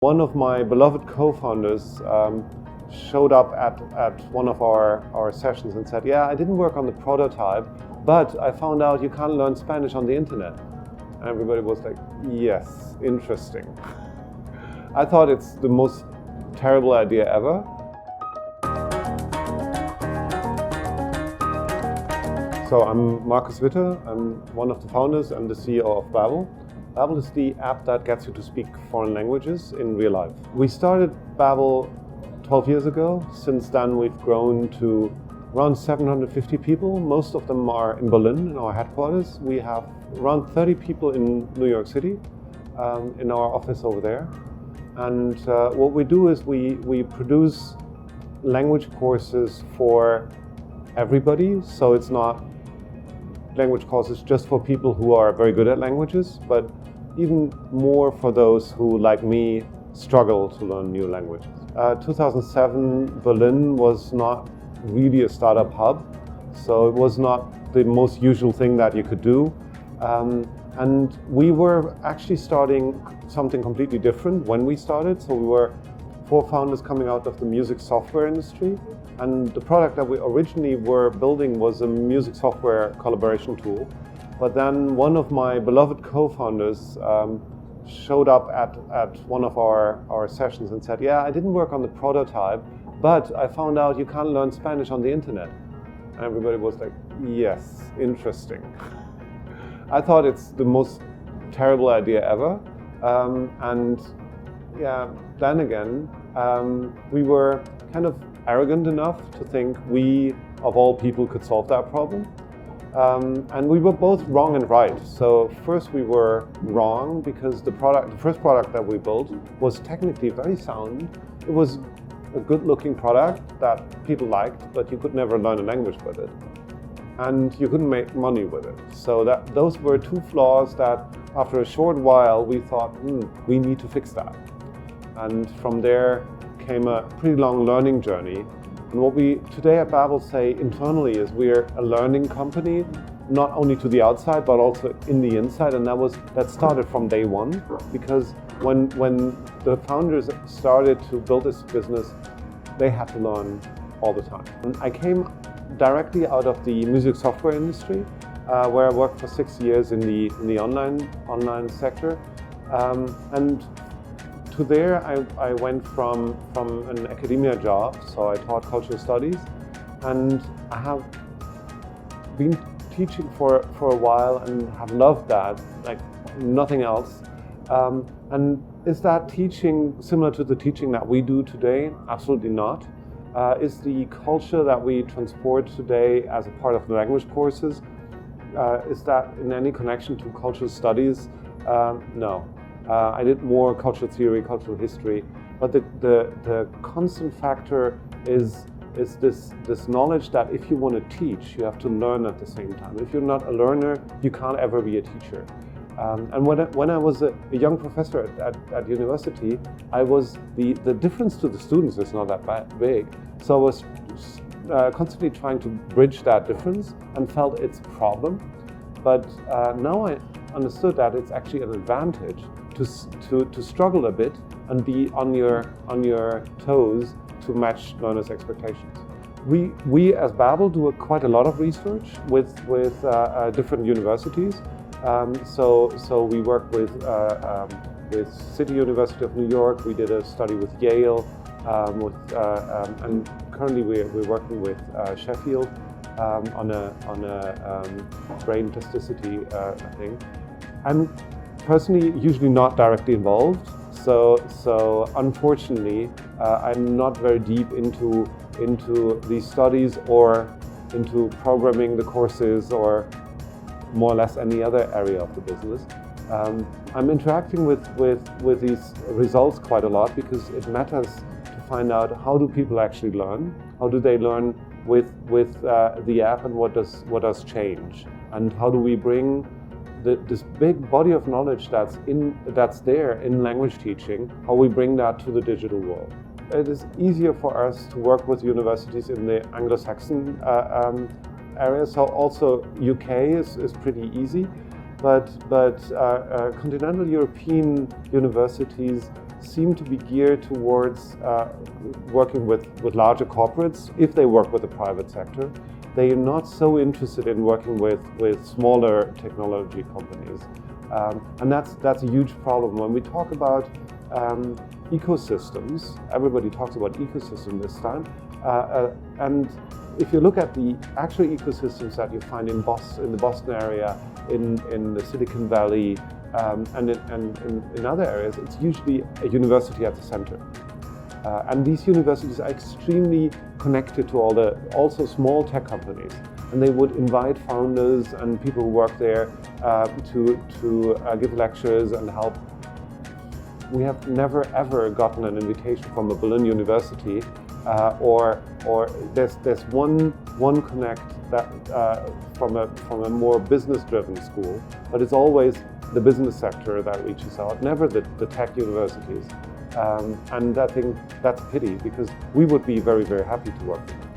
One of my beloved co-founders showed up at one of our sessions and said, yeah, I didn't work on the prototype, but I found out you can't learn Spanish on the internet. And everybody was like, yes, interesting. I thought it's the most terrible idea ever. So I'm Markus Witte, I'm one of the founders and the CEO of Babbel. Babbel is the app that gets you to speak foreign languages in real life. We started Babbel 12 years ago. Since then we've grown to around 750 people. Most of them are in Berlin, in our headquarters. We have around 30 people in New York City, in our office over there. And what we do is we produce language courses for everybody. So it's not language courses just for people who are very good at languages, but even more for those who, like me, struggle to learn new languages. 2007, Berlin was not really a startup hub, so it was not the most usual thing that you could do. And we were actually starting something completely different when we started. So we were 4 founders coming out of the music software industry. And the product that we originally were building was a music software collaboration tool. But then one of my beloved co-founders showed up at one of our sessions and said, yeah, I didn't work on the prototype, but I found out you can't learn Spanish on the internet. And everybody was like, yes, interesting. I thought it's the most terrible idea ever. And yeah, then again, we were kind of arrogant enough to think we, of all people, could solve that problem. And we were both wrong and right. So first we were wrong because the first product that we built was technically very sound. It was a good-looking product that people liked, but you could never learn a language with it. And you couldn't make money with it. So those were 2 flaws that after a short while we thought, we need to fix that. And from there came a pretty long learning journey. And what we today at Babbel say internally is we're a learning company, not only to the outside, but also in the inside. And that started from day one, because when the founders started to build this business, they had to learn all the time. And I came directly out of the music software industry, where I worked for 6 years in the online sector. And to there, I went from an academia job, so I taught cultural studies, and I have been teaching for a while and have loved that like nothing else. And is that teaching similar to the teaching that we do today? Absolutely not. Is the culture that we transport today as a part of the language courses, is that in any connection to cultural studies? No. I did more cultural theory, cultural history, but the constant factor is this knowledge that if you want to teach, you have to learn at the same time. If you're not a learner, you can't ever be a teacher. And when I was a young professor at university, the difference to the students is not that big. So I was constantly trying to bridge that difference and felt its problem. But now I understood that it's actually an advantage to struggle a bit and be on your toes to match learners' expectations. We as Babbel do quite a lot of research with different universities. So we work with City University of New York. We did a study with Yale, and currently we're working with Sheffield on a brain plasticity thing. I'm personally usually not directly involved, so unfortunately I'm not very deep into these studies or into programming the courses or more or less any other area of the business. I'm interacting with these results quite a lot because it matters to find out how do people actually learn, how do they learn with the app, and what does change, and how do we bring this big body of knowledge that's there in language teaching, how we bring that to the digital world. It is easier for us to work with universities in the Anglo-Saxon area, so also UK is pretty easy, but continental European universities seem to be geared towards working with larger corporates. If they work with the private sector, they are not so interested in working with smaller technology companies. And that's a huge problem. When we talk about ecosystems, everybody talks about ecosystem this time. And if you look at the actual ecosystems that you find in the Boston area, in the Silicon Valley, and in other areas, it's usually a university at the center. And these universities are extremely connected to also small tech companies. And they would invite founders and people who work there to give lectures and help. We have never ever gotten an invitation from a Berlin university, or there's one connect that from a more business-driven school, but it's always the business sector that reaches out, never the tech universities. And I think that's a pity, because we would be very, very happy to work with them.